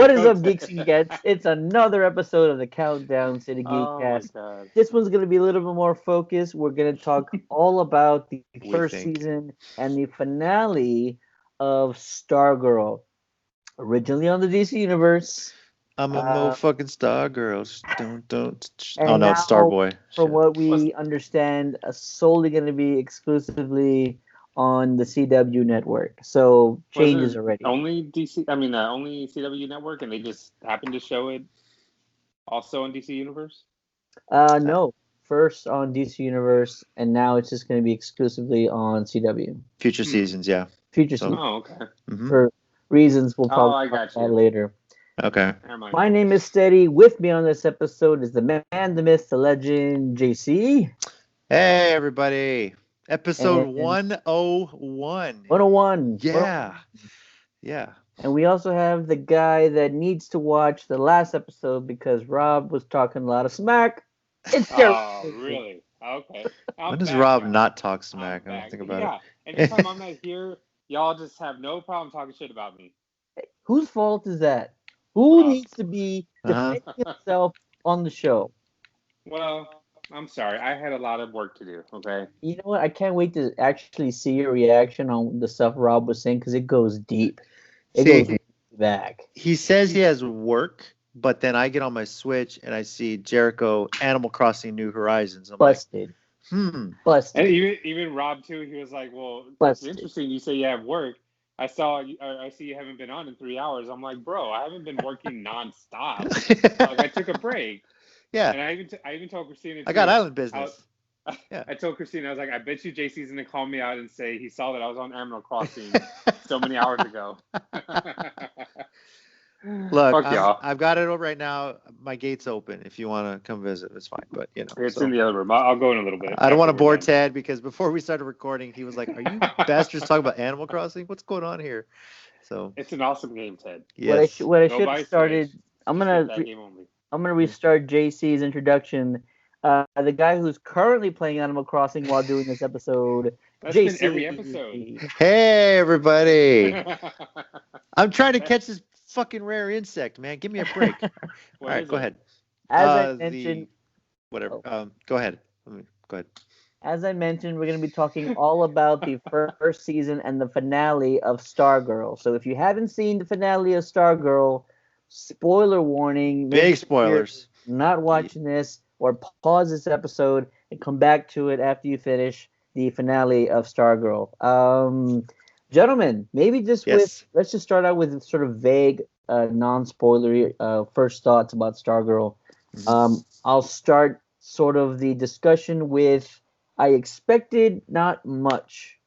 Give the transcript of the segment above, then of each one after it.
What is up, Geeks and Geekettes? It's another episode of the Countdown to the Oh my Geekcast. god. This one's going to be a little bit more focused. We're going to talk all about the We first think. season and the finale of Stargirl. Originally on the DC Universe, I'm a uh, motherfucking Stargirl. Don't. Oh and no, it's now, Starboy. from Shit. what What's we understand, solely going to be exclusively on the CW network. So changes wasn't already. only DC? I mean, only CW Network, and they just happened to show it also on DC Universe. No, first on DC Universe, and now it's just going to be exclusively on CW. Future seasons, yeah. Future So, season Oh, okay. for reasons we'll Oh, talk I about got that you. later. okay. Never mind. My name is Steady. With me on this episode is the man, the myth, the legend, JC. Hey everybody. Episode And 101. 101. Yeah. Yeah. And we also have the guy that needs to watch the last episode because Rob was talking a lot of smack. It's Jericho. Oh, really? Okay. I'm When does back Rob now. not talk I'm smack? I don't back. think about Yeah. Anytime I'm not here, y'all just have no problem talking shit about me. Whose fault is that? Who Rob. needs to be Uh-huh. defending himself on the show? Well, I'm sorry. I had a lot of work to do. Okay. You know what? I can't wait to actually see your reaction on the stuff Rob was saying because it goes deep. It goes See, back. he says he has work, but then I get on my Switch and I see Jericho Animal Crossing New Horizons. I'm Busted. like, Busted. And even Rob too, he was like, "Well, that's Busted. interesting. You say you have work. I see you haven't been on in 3 hours." I'm like, "Bro, I haven't been working nonstop. Like I took a break." yeah, And I even told Christina I got too. island business. Yeah. I told Christina, I was like, "I bet you JC's gonna call me out and say he saw that I was on Animal Crossing so many hours ago." Look, Fuck y'all. I've got it right now. My gate's open. If you want to come visit, it's fine. But It's so in the other room. I'll go in a little bit. I don't want to after we're bore done. Ted because before we started recording, he was like, "Are you bastards talking about Animal Crossing? What's going on here?" So It's an awesome game, Ted. yes, What I Go should buy have a started. Switch. I'm Just gonna get that game only. I'm gonna restart JC's introduction. The guy who's currently playing Animal Crossing while doing this episode, That's JC. been every episode. hey everybody, I'm trying to catch this fucking rare insect, man. Give me a break. All What right, is go it? ahead. As I mentioned, Whatever. oh, Go ahead. Go ahead. as I mentioned, we're going to be talking all about the first season and the finale of Stargirl. So if you haven't seen the finale of Stargirl, spoiler warning. Make Big sure you're spoilers. not watching this or pause this episode and come back to it after you finish the finale of Stargirl. Gentlemen, maybe just Yes. let's just start out with sort of vague, non-spoilery first thoughts about Stargirl. I'll start sort of the discussion with I expected not much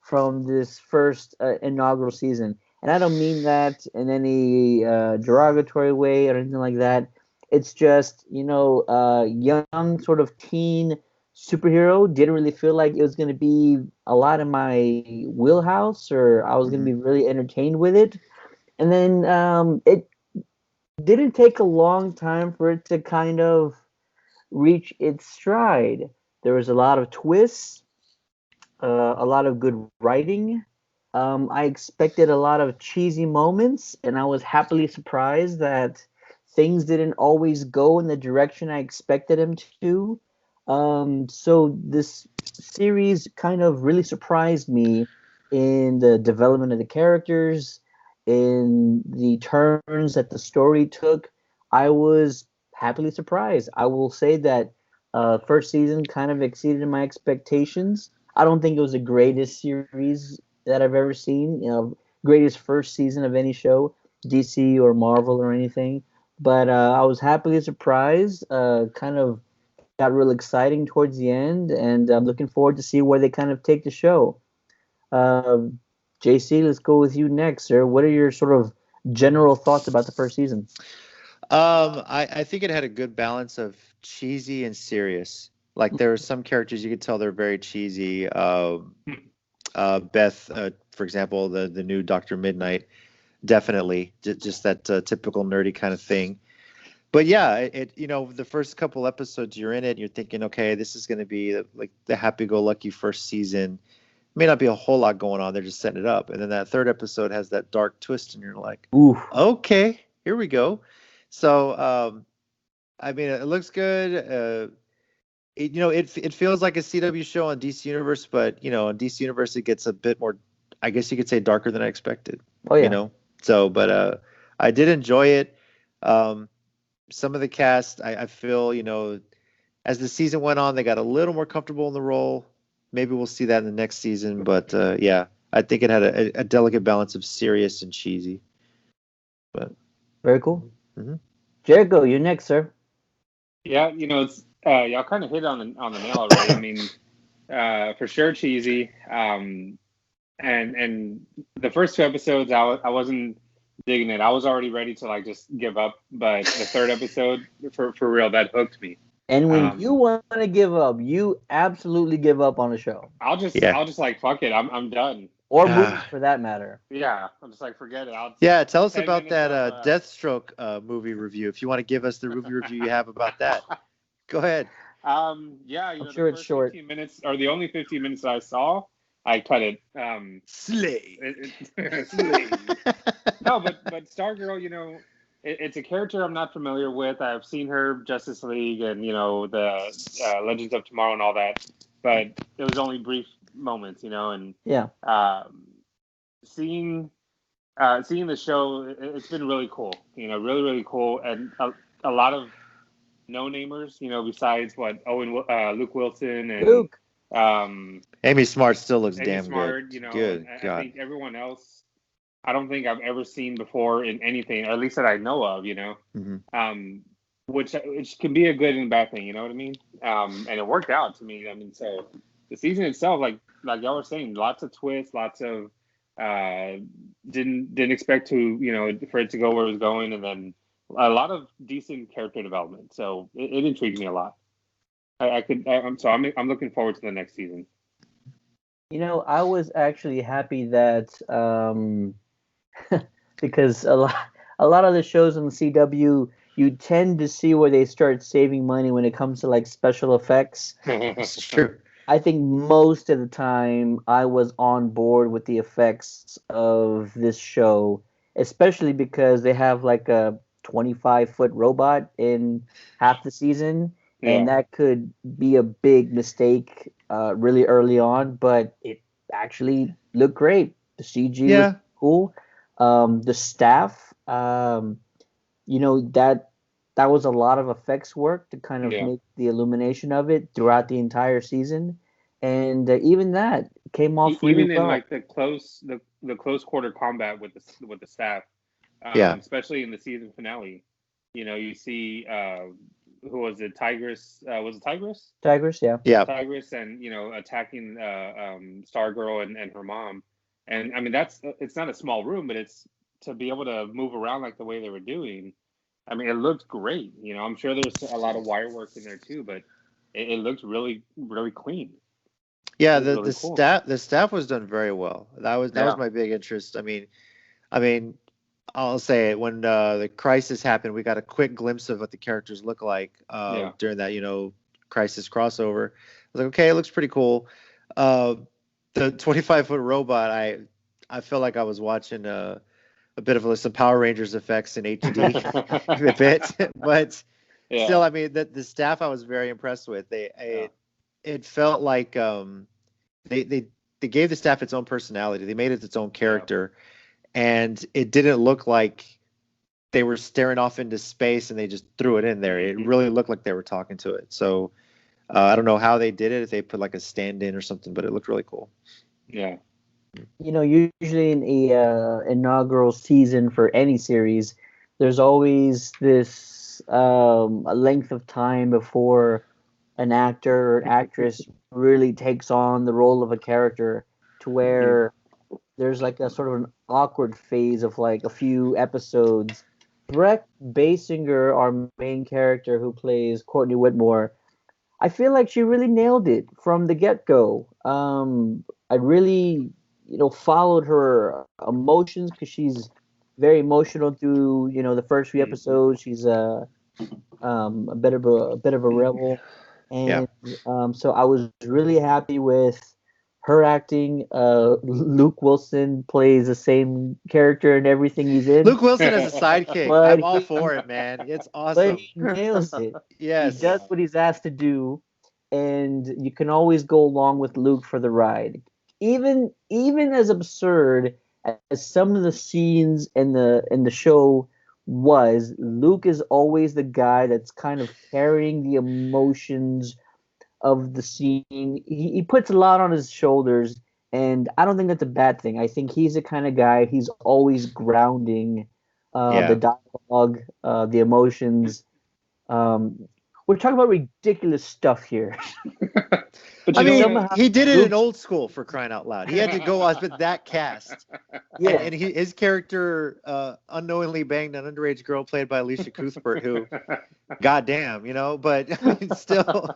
from this first inaugural season. And I don't mean that in any derogatory way or anything like that. It's just, young sort of teen superhero. Didn't really feel like it was going to be a lot in my wheelhouse or I was going to be really entertained with it. And then it didn't take a long time for it to kind of reach its stride. There was a lot of twists, a lot of good writing. I expected a lot of cheesy moments, and I was happily surprised that things didn't always go in the direction I expected them to. So this series kind of really surprised me in the development of the characters, in the turns that the story took. I was happily surprised. I will say that first season kind of exceeded my expectations. I don't think it was the greatest series that I've ever seen. Greatest first season of any show, DC or Marvel or anything. But I was happily surprised. Kind of got real exciting towards the end, and I'm looking forward to see where they kind of take the show. Uh, JC, let's go with you next, sir. What are your sort of general thoughts about the first season? I think it had a good balance of cheesy and serious. Like there are some characters you could tell they're very cheesy. Beth, for example, the new Doctor Midnight, definitely just that typical nerdy kind of thing. But yeah, the first couple episodes you're in it, and you're thinking, okay, this is going to be like the happy-go-lucky first season. May not be a whole lot going on. They're just setting it up, and then that third episode has that dark twist, and you're like, Ooh, okay, here we go. So, I mean, it looks good. It feels like a CW show on DC Universe, but on DC Universe it gets a bit more, I guess you could say, darker than I expected. Oh yeah. So, but I did enjoy it. Some of the cast, I feel, as the season went on, they got a little more comfortable in the role. Maybe we'll see that in the next season, but yeah, I think it had a delicate balance of serious and cheesy. But very cool. Mm-hmm. Jericho, you're next, sir. Yeah, it's y'all kind of hit on the nail already. I mean, for sure cheesy. And the first 2 episodes, I wasn't digging it. I was already ready to like just give up. But the 3rd episode, for real, that hooked me. And when you want to give up, you absolutely give up on a show. I'll just like fuck it. I'm done. Or movie, for that matter. Yeah, I'm just like forget it. Tell us about that Deathstroke movie review. If you want to give us the movie review you have about that, go ahead. Yeah, I'm sure it's short. 15 minutes, or the only 15 minutes that I saw, I cut it. Slay. Slay. No, but Stargirl, it's a character I'm not familiar with. I've seen her Justice League and the Legends of Tomorrow and all that, but it was only brief moments, and yeah, seeing the show, it's been really cool, really, really cool, and a lot of no-namers, besides Luke Wilson and Luke. Amy Smart still looks Amy damn Smart, good. Good. I think everyone else, I don't think I've ever seen before in anything, or at least that I know of, Mm-hmm. Which can be a good and bad thing, you know what I mean? And it worked out to me. I mean, so the season itself, like y'all were saying, lots of twists, lots of didn't expect to, for it to go where it was going, and then a lot of decent character development. So it intrigued me a lot. I'm looking forward to the next season. I was actually happy that because a lot of the shows on the CW, you tend to see where they start saving money when it comes to like special effects. It's true. I think most of the time I was on board with the effects of this show, especially because they have like a 25-foot robot in half the season, and that could be a big mistake really early on, but it actually looked great. The CG was cool. The staff, that was a lot of effects work to kind of make the illumination of it throughout the entire season, and even that came off really even well. In like the close quarter combat with the staff, especially in the season finale. You see who was it? Tigress? Was it Tigress? Tigress, yeah. Tigress, and attacking Stargirl and her mom, and I mean it's not a small room, but it's to be able to move around like the way they were doing. I mean, it looked great. I'm sure there's a lot of wire work in there too, but it looked really, really clean. Yeah, the staff was done very well. That was my big interest. I mean, I'll say it, when the crisis happened, we got a quick glimpse of what the characters look like during that crisis crossover. I was like, okay, it looks pretty cool. The 25-foot robot, I felt like I was watching a bit of some Power Rangers effects in HD a bit, but still, I mean, the staff I was very impressed with. It felt like they gave the staff its own personality. They made it its own character. And it didn't look like they were staring off into space and they just threw it in there. It really looked like they were talking to it. So I don't know how they did it, if they put like a stand-in or something, but it looked really cool. Yeah. Usually in a inaugural season for any series, there's always this a length of time before an actor or actress really takes on the role of a character, to where there's like a sort of an awkward phase of like a few episodes. Breck Basinger, our main character who plays Courtney Whitmore, I feel like she really nailed it from the get-go. I really, followed her emotions because she's very emotional through, the first few episodes. She's a bit of a rebel, and so I was really happy with her acting. Luke Wilson plays the same character in everything he's in, Luke Wilson as a sidekick. but I'm all for it, man. It's but awesome. he nails it. He Yes. does what he's asked to do, and you can always go along with Luke for the ride. Even as absurd as some of the scenes in the show was, Luke is always the guy that's kind of carrying the emotions of the scene. He puts a lot on his shoulders, and I don't think that's a bad thing. I think he's the kind of guy, he's always grounding the Yeah. dialogue, the emotions. We're talking about ridiculous stuff here. But I you know mean, what? he did it in Luke- old school, for crying out loud. He had to go off with that cast. Yeah, And his character unknowingly banged an underage girl played by Alicia Cuthbert, who, goddamn, but I mean, still,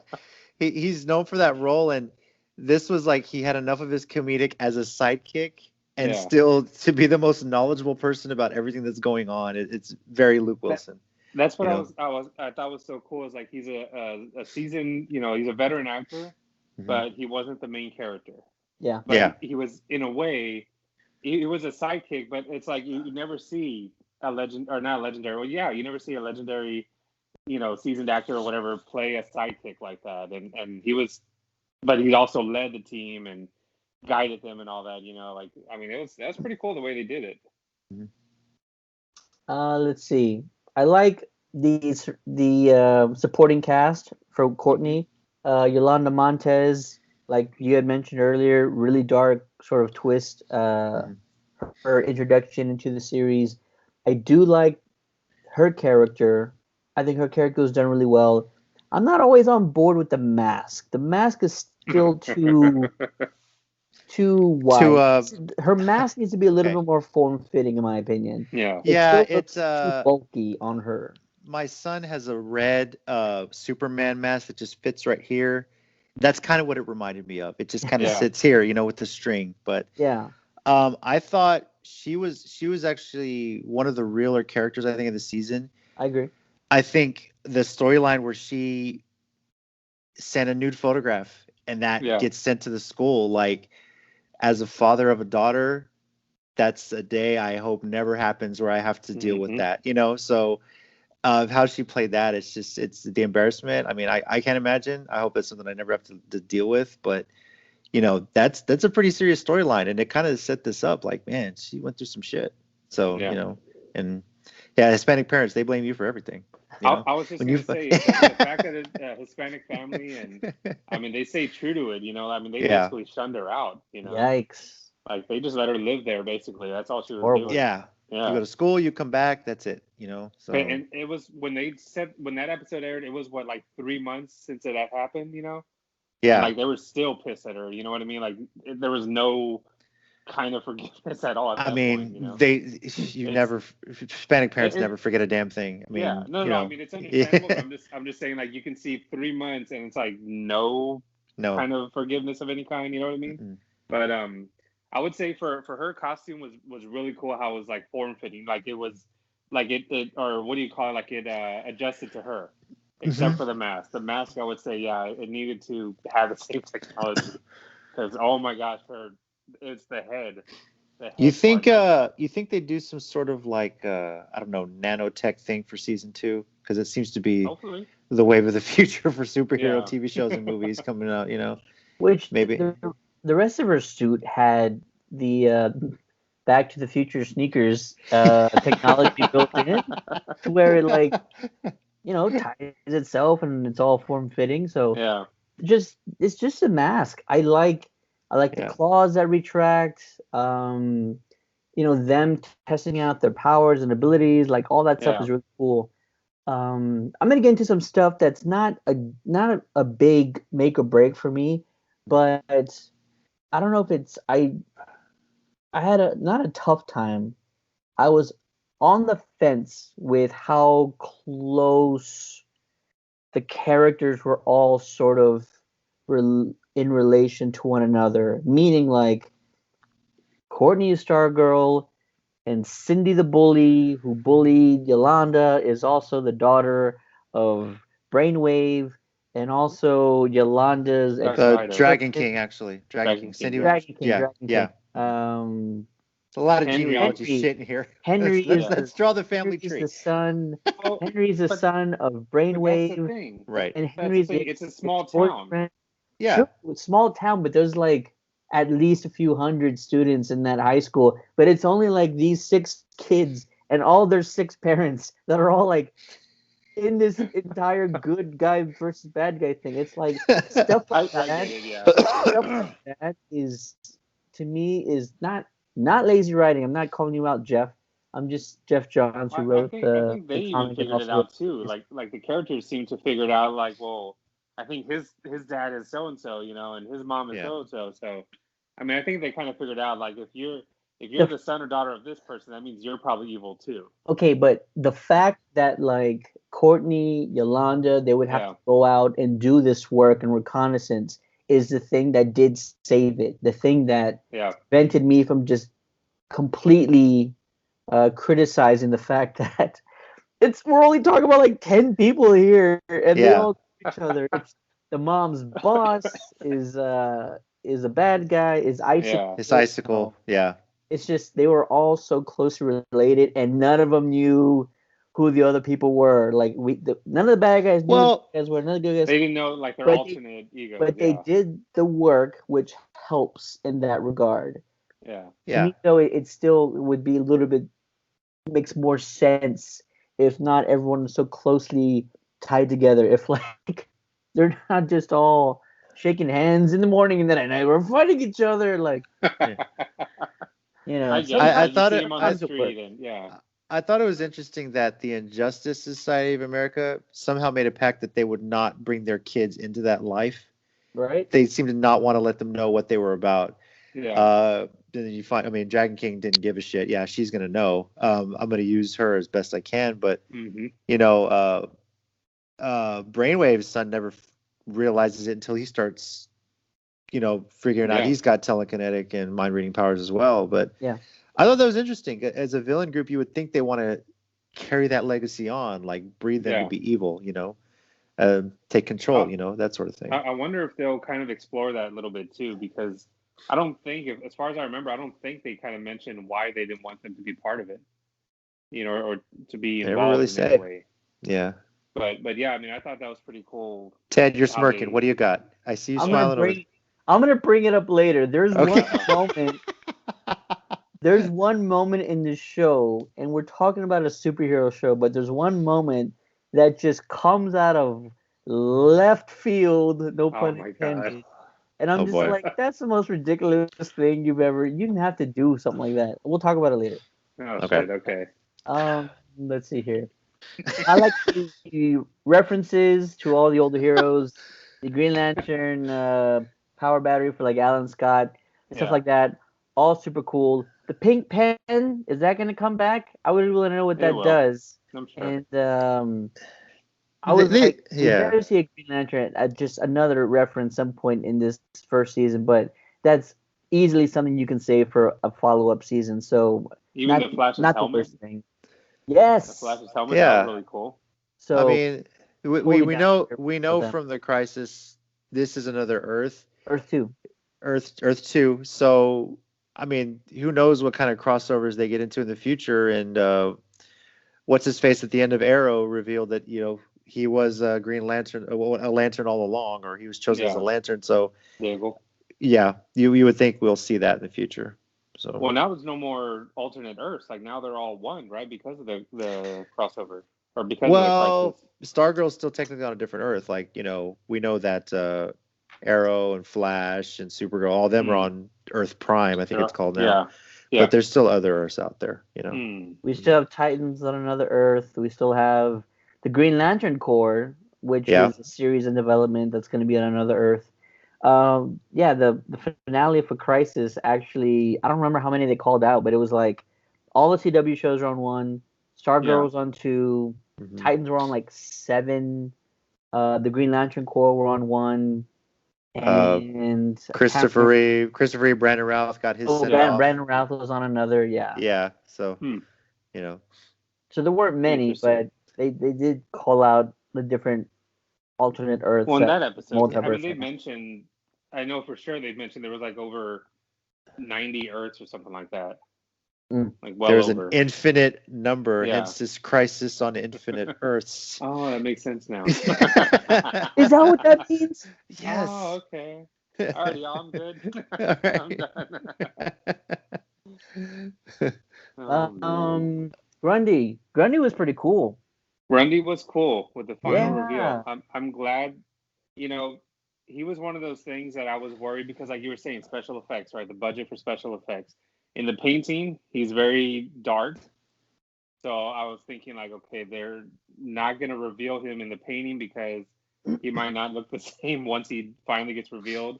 he's known for that role. And this was like he had enough of his comedic as a sidekick and Yeah. still to be the most knowledgeable person about everything that's going on. It's very Luke Wilson. That's what You I thought was so cool. Is like he's a seasoned, he's a veteran actor, Mhm. but he wasn't the main character. yeah. But Yeah. he was, in a way, he was a sidekick. But it's like you never see a legend, or not a legendary. Well, yeah, you never see a legendary, seasoned actor or whatever play a sidekick like that. And he was, but he also led the team and guided them and all that. Like, I mean, that's pretty cool the way they did it. Let's see. I like the supporting cast for Courtney. Yolanda Montez, like you had mentioned earlier, really dark sort of twist. Her introduction into the series. I do like her character. I think her character was done really well. I'm not always on board with the mask. The mask is still too wide. Her mask needs to be a little Okay. bit more form fitting, in my opinion. Yeah. Yeah, still looks it's too bulky on her. my son has a red Superman mask that just fits right here. That's kind of what it reminded me of. It just kind of Yeah. sits here, with the string. But Yeah, I thought she was actually one of the realer characters, I think, of the season. I agree. I think the storyline where she sent a nude photograph and that Yeah. gets sent to the school, like, as a father of a daughter, that's a day I hope never happens where I have to deal with that, So how she played that, it's the embarrassment. I mean, I can't imagine. I hope it's something I never have to deal with. But, that's a pretty serious storyline. And it kind of set this up like, man, she went through some shit. So, Yeah. and yeah, Hispanic parents, they blame you for everything. I was just going to say the fact that it's a Hispanic family, and I mean, they stay true to it. I mean, they Yeah. basically shunned her out. Yikes. Like they just let her live there. Basically, that's all she was Horrible. doing. Yeah. Yeah. You go to school, you come back, that's it, So And it was when that episode aired, it was what, like 3 months since that happened. yeah. And like they were still pissed at her. You know what I mean? Like there was no kind of forgiveness at all. At that I mean, point, Hispanic parents never forget a damn thing. I mean, yeah, no. I mean, it's understandable. But I'm just saying, like, you can see 3 months, and it's like no kind of forgiveness of any kind. You know what I mean? Mm-hmm. But I would say for her costume was really cool. How it was like form fitting, like it was like it or what do you call it? Like it adjusted to her, except for the mask. The mask, I would say, yeah, it needed to have the same technology because oh my gosh, it's the head. You think part. you think they do some sort of like I don't know, nanotech thing for season 2? Because it seems to be Hopefully the wave of the future for superhero Yeah. TV shows and movies coming out. Which Maybe. The rest of her suit had the Back to the Future sneakers technology built in, to where it ties itself and it's all form fitting. So yeah. it's just a mask. I like the Yeah. claws that retract. Them testing out their powers and abilities, like all that stuff Yeah. is really cool. I'm gonna get into some stuff that's not a big make or break for me, but I don't know if it's I had not a tough time. I was on the fence with how close the characters were all sort of in relation to one another. Meaning, like, Courtney is Stargirl, and Cindy the bully who bullied Yolanda is also the daughter of Brainwave, and also Yolanda's Dark The Side of Dragon ex-husband. King, actually. Dragon King. Cindy. Dragon King, Yeah, Dragon yeah. King. It's a lot of Henry. genealogy Henry. shit in here. Henry is Let's draw the family Henry's tree. the son. Well, Henry's the but son of but that's the Brainwave, thing. Right. and That's the Henry's thing. It's a small town. ex-boyfriend. Yeah. Sure, small town, but there's like at least a few hundred students in that high school. But it's only like these 6 kids and all their 6 parents that are all like in this entire good guy versus bad guy thing. It's like stuff like I that. get it. Yeah. Stuff like that is, to me, is not lazy writing. I'm not calling you out, Jeff. I'm just Jeff Johns, who I wrote think they the even comic and figured it also wrote out too. Like the characters seem to figure it out. Like, well, I think his dad is so and so, and his mom is Yeah. so and so. So, I mean, I think they kind of figured out like if you're the the son or daughter of this person, that means you're probably evil too. okay, but the fact that like Courtney, Yolanda, they would have Yeah. to go out and do this work and reconnaissance is the thing that did save it. The thing that Yeah. prevented me from just completely criticizing the fact that we're only talking about like 10 people here and they Yeah. all know each other. It's the mom's boss is a bad guy, is Icicle. Yeah. It's Icicle. Yeah. It's just they were all so closely related, and none of them knew who the other people were. Like none of the bad guys knew who the Well, good guys were. None of the good guys, They didn't know like their but alternate egos. but they Yeah. did the work, which helps in that regard. Yeah. To yeah. me, though, it still would be a little bit makes more sense if not everyone is so closely tied together. If like they're not just all shaking hands in the morning and then at night we're fighting each other, like I get it. I Like, you thought see it- him on I- the street, and yeah. I thought it was interesting that the Injustice Society of America somehow made a pact that they would not bring their kids into that life. right? They seemed to not want to let them know what they were about. Yeah. Then you find, I mean, Dragon King didn't give a shit. Yeah, she's gonna know. I'm gonna use her as best I can, but Hmm. Brainwave's son never realizes it until he starts, figuring out Yeah. he's got telekinetic and mind reading powers as well. But Yeah. I thought that was interesting. As a villain group, you would think they want to carry that legacy on, like breed them Yeah. to be evil, take control, that sort of thing. I wonder if they'll kind of explore that a little bit too, because I don't think, as far as I remember, I don't think they kind of mentioned why they didn't want them to be part of it, or to be They never involved really in said. any way. Yeah. But yeah, I mean, I thought that was pretty cool. Ted, you're How smirking. they- What do you got? I see you I'm smiling gonna bring it up later. There's Okay. one moment. There's one moment in the show, and we're talking about a superhero show, but there's one moment that just comes out of left field, no pun my God. intended. And I'm Oh, just boy. like, that's the most ridiculous thing you didn't have to do something like that. We'll talk about it later. Oh, Okay. shit, okay. Let's see here. I like the references to all the older heroes, the Green Lantern power battery for like Alan Scott, stuff Yeah. like that. All super cool. The pink pen, is that going to come back? I would really know what It that will. does. I'm sure. And I was like, we better see a Green Lantern at just another reference some point in this first season, but that's easily something you can save for a follow-up season. So Even not, the Flash's not the helmet. worst thing. Yes. The Flash's helmet, Yeah. that was really cool. So I mean, we totally know down we with know them. from the Crisis, this is another Earth, Earth 2. Earth 2. So I mean, who knows what kind of crossovers they get into in the future? And what's his face at the end of Arrow revealed that he was a Green Lantern, a lantern all along, or he was chosen as a lantern. So There you go. yeah, you would think we'll see that in the future. So Well, now there's no more alternate Earths. Like now they're all one, right? Because of the crossover, or because of the Crisis. Stargirl's still technically on a different Earth. Like we know that Arrow and Flash and Supergirl, all of them are on Earth Prime. I think it's called now. Yeah. But there's still other Earths out there. We still have Titans on another Earth. We still have the Green Lantern Corps, which is a series in development that's going to be on another Earth. The finale for Crisis, actually, I don't remember how many they called out, but it was like all the CW shows are on 1, Stargirl was on 2, Titans were on like 7, the Green Lantern Corps were on 1, and Christopher Reeve, Brandon Routh got his sent off. Brandon Routh was on another, Yeah, so So there weren't many, but they did call out the different alternate Earths, Well, in that episode, I mean, multiverse. they mentioned, I know for sure they've mentioned there was like over 90 Earths or something like that. Mm. Like well There's over. an infinite number, Yeah. hence this crisis on infinite Earths. Oh, that makes sense now. Is that what that means? Yes. Oh, okay. All right, y'all, I'm good. All right. I'm done. Oh, man. Grundy was pretty cool. Grundy was cool with the final Mhm. reveal. Yeah. I'm glad, you know, he was one of those things that I was worried because, like you were saying, special effects, right? The budget for special effects. In the painting, he's very dark. So I was thinking, like, okay, they're not going to reveal him in the painting because he might not look the same once he finally gets revealed.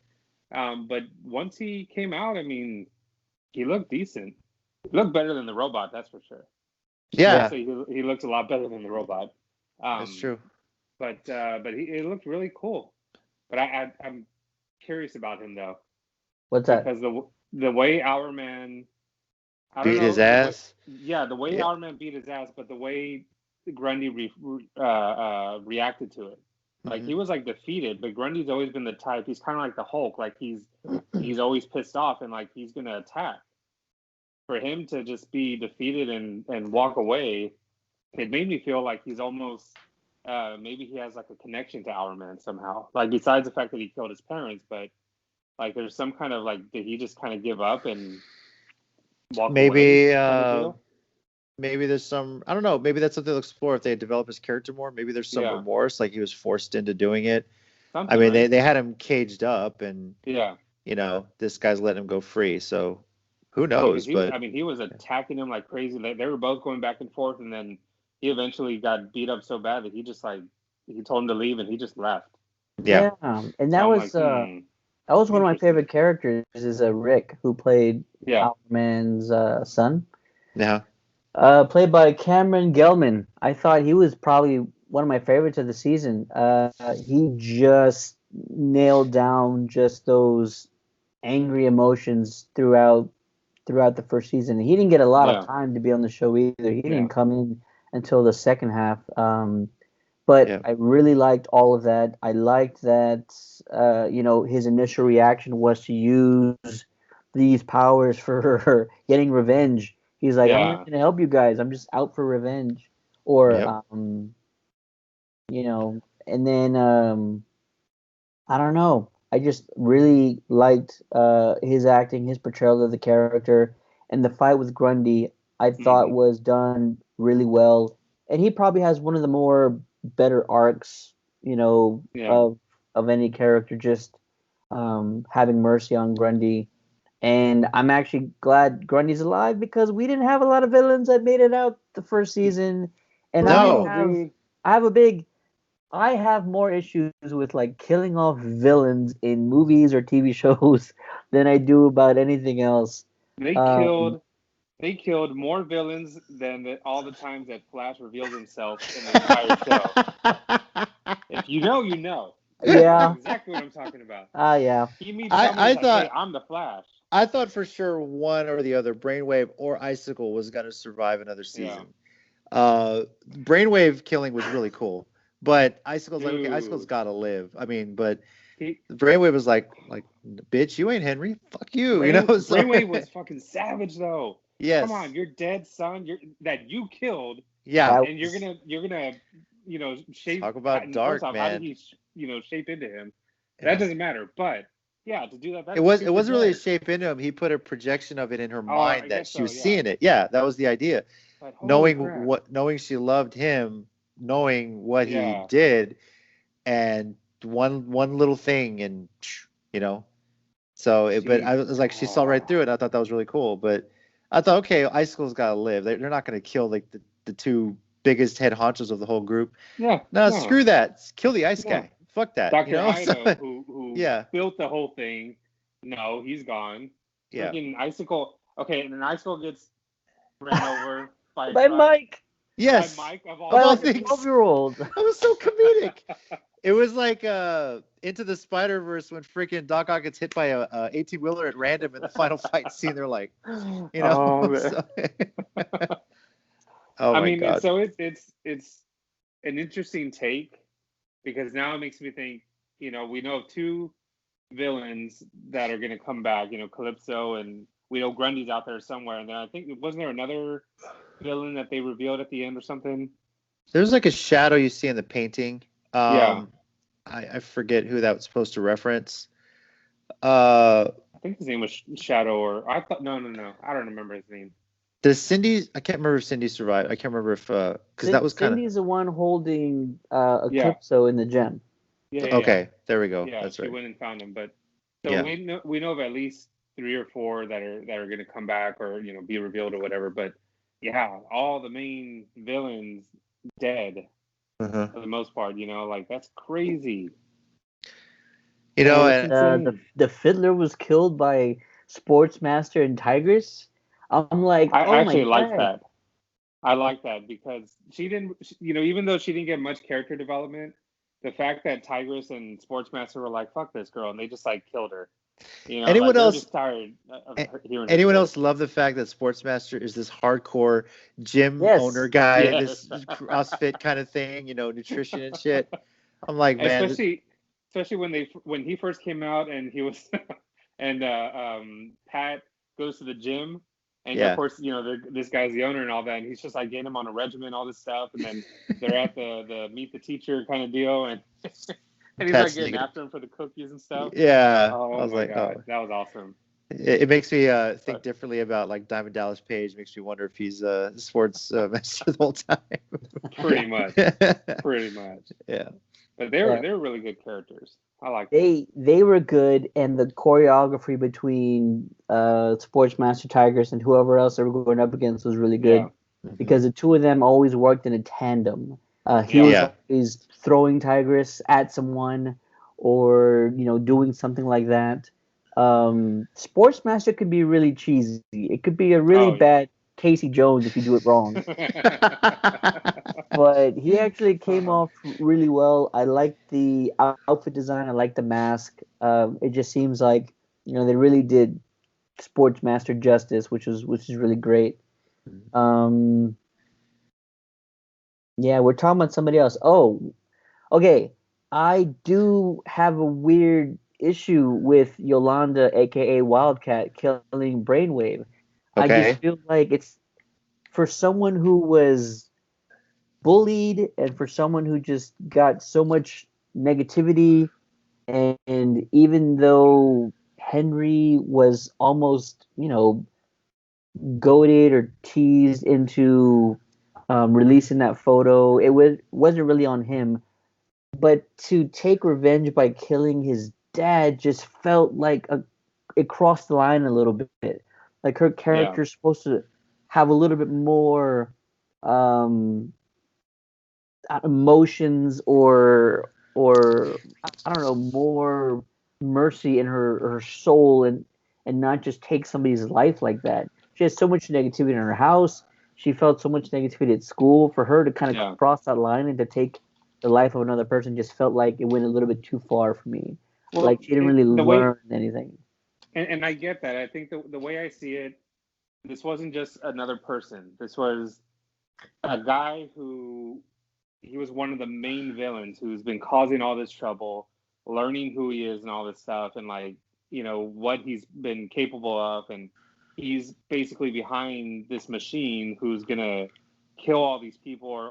But once he came out, I mean, he looked decent. He looked better than the robot, that's for sure. Yeah, Honestly, he looks a lot better than the robot. that's true. But it looked really cool. But I'm curious about him though, What's that? because the way Our Man, I don't Beat his know the way, ass. yeah, the way Yeah. Our Man beat his ass, but the way Grundy reacted to it, like Mhm. he was like defeated. But Grundy's always been the type. He's kind of like the Hulk. Like he's always pissed off and like he's gonna attack. For him to just be defeated and walk away, it made me feel like he's almost maybe he has like a connection to Our Man somehow. Like besides the fact that he killed his parents, but like there's some kind of like did he just kind of give up and walk away Maybe kind of deal? maybe there's some, I don't know, maybe that's something to explore if they develop his character more. Maybe there's some Yeah, remorse, like he was forced into doing it. I something, mean, right? they had him caged up, and Yeah, this guy's letting him go free. So who because knows? he, But I mean, he was attacking him like crazy. Like they were both going back and forth, and then he eventually got beat up so bad that he just like he told him to leave, and he just left. yeah, And So that I'm was like, that was one of my interesting. favorite characters. Is Rick, who played Yeah, Aquaman's son, yeah, played by Cameron Gelman. I thought he was probably one of my favorites of the season. He just nailed down just those angry emotions throughout the first season. He didn't get a lot of yeah, time to be on the show either. He yeah, didn't come in until the second half. But yeah. I really liked all of that. I liked that, his initial reaction was to use these powers for getting revenge. He's like, I'm not yeah, going to help you guys. I'm just out for revenge. Or, Yep. and then, I don't know. I just really liked his acting, his portrayal of the character, and the fight with Grundy. I thought hmm, was done really well, and he probably has one of the more better arcs, yeah, of any character. Just having mercy on Grundy, and I'm actually glad Grundy's alive because we didn't have a lot of villains that made it out the first season, and for real, dude. I have a big I have more issues with like killing off villains in movies or TV shows than I do about anything else. They Um, killed they killed more villains than all the times that Flash reveals himself in the entire show. If you know, you know. You know yeah, exactly what I'm talking about. yeah, He meets I someone who's I like, "Hey, thought I'm the Flash." I thought for sure one or the other, Brainwave or Icicle, was going to survive another Yeah, season. Brainwave killing was really cool, but Icicle's like, okay, Icicle's dude. got to live. I mean, but He Brainwave was like, bitch, you ain't Henry. Fuck you, So Brainwave was fucking savage though. Come yes, on, your dead son, that you killed, yeah. that and you're was gonna shape. Talk about First dark, off, how did man. he shape into him? That Yeah. doesn't matter. But yeah, to do that, It that's was it super wasn't really a dope. shape into him. He put a projection of it in her Oh, I mind that guess she so. was Yeah. seeing it. Yeah, that was the idea. But holy crap. Knowing she loved him, knowing what he Yeah. did, and one little thing, and you know. But I was like, she saw right Oh. through it. And I thought that was really cool. But I thought, okay, Icicle's got to live. They're not going to kill like the two biggest head honchos of the whole group. Yeah. No, No. screw that. Kill the ice No. guy. Fuck that. Dr. Ido, who Yeah, built the whole thing, no, he's gone. yeah. Freaking Icicle. Okay, and then Icicle gets ran over by a by truck Mike, by Yes. Mike of by Of all all like a things. 12-year-old. That was so comedic. It was like Into the Spider-Verse when freaking Doc Ock gets hit by a 18-wheeler at random in the final fight scene. They're like, Oh man. so- oh I my mean, and God. so it's an interesting take because now it makes me think. We know of two villains that are going to come back. Calypso, and we know Grundy's out there somewhere. And then I think wasn't there another villain that they revealed at the end or something? There's like a shadow you see in the painting. Yeah. I forget who that was supposed to reference. I think his name was Shadow, or I thought no. I don't remember his name. Does Cindy? I can't remember if Cindy survived. I can't remember if because that was kind of Cindy's the one holding Eclipso in the gem. Yeah. Okay, there we go. Yeah, That's she right. went and found him, but so we know of at least 3 or 4 that are going to come back or be revealed or whatever. But yeah, all the main villains dead for the most part. Like that's crazy. And the Fiddler was killed by Sportsmaster and Tigress. I'm like, I actually my like God. that. I like that because she didn't, even though she didn't get much character development, the fact that Tigress and Sportsmaster were like, "Fuck this girl," and they just like killed her. Anyone else? Just tired of hearing anyone else love the fact that Sportsmaster is this hardcore gym owner guy, this CrossFit kind of thing, nutrition and shit. I'm like, man, especially when he first came out and he was, and Pat goes to the gym. And of course, this guy's the owner and all that, and he's just like getting him on a regimen, all this stuff, and then they're at the meet the teacher kind of deal, and he's like getting after him for the cookies and stuff. Yeah, oh, I was like, God, that was awesome. It makes me think differently about like Diamond Dallas Page. Makes me wonder if he's a sports master the whole time. Pretty much. Yeah. But they were really good characters. I like they were good, and the choreography between Sportsmaster Tigers and whoever else they were going up against was really good because the two of them always worked in a tandem. He was always throwing Tigress at someone or doing something like that. Sportsmaster could be really cheesy. It could be a really bad Casey Jones if you do it wrong. But he actually came off really well. I like the outfit design. I like the mask. It just seems like they really did Sportsmaster justice, which is really great. Yeah, we're talking about somebody else. Oh, okay. I do have a weird issue with Yolanda, aka Wildcat, killing Brainwave. I just feel like it's for someone who was bullied and for someone who just got so much negativity, and even though Henry was almost goaded or teased into releasing that photo, wasn't really on him, but to take revenge by killing his dad just felt like it crossed the line a little bit. Like her character's supposed to have a little bit more emotions or I don't know, more mercy in her soul, and not just take somebody's life like that. She has so much negativity in her house. She felt so much negativity at school. For her to kind of cross that line and to take the life of another person just felt like it went a little bit too far for me. Well, like she didn't really learn anything. And I get that. I think the way I see it, this wasn't just another person. This was a guy he was one of the main villains who's been causing all this trouble, learning who he is and all this stuff, and what he's been capable of, and he's basically behind this machine who's gonna kill all these people or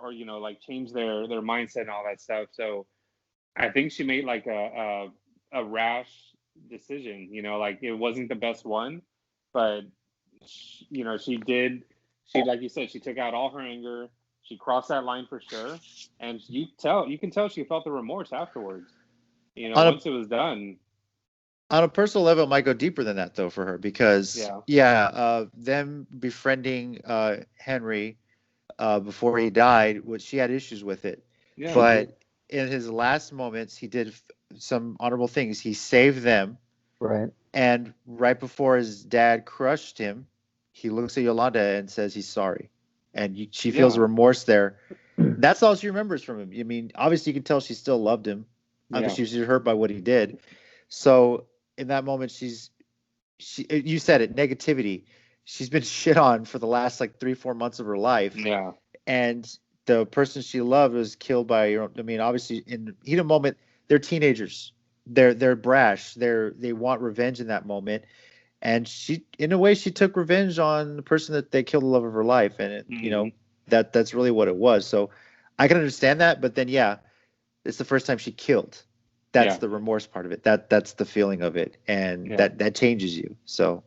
change their mindset and all that stuff. So I think she made like a rash decision. It wasn't the best one, but she like you said, she took out all her anger. She crossed that line for sure, and you can tell she felt the remorse afterwards. Once it was done. On a personal level, it might go deeper than that though for her because them befriending Henry before he died, she had issues with it. Yeah. But in his last moments, he did some honorable things. He saved them. Right. And right before his dad crushed him, he looks at Yolanda and says he's sorry. And she feels remorse there. That's all she remembers from him. I mean, obviously you can tell she still loved him. Obviously she was hurt by what he did. So in that moment, you said it, negativity. She's been shit on for the last like 3-4 months of her life. Yeah. And the person she loved was killed by your own. I mean, obviously, in heat of moment, they're teenagers. They're brash. They want revenge in that moment, and she, in a way, she took revenge on the person that they killed the love of her life, and that's really what it was. So I can understand that, but then yeah, it's the first time she killed. That's the remorse part of it. That's the feeling of it, and that changes you. So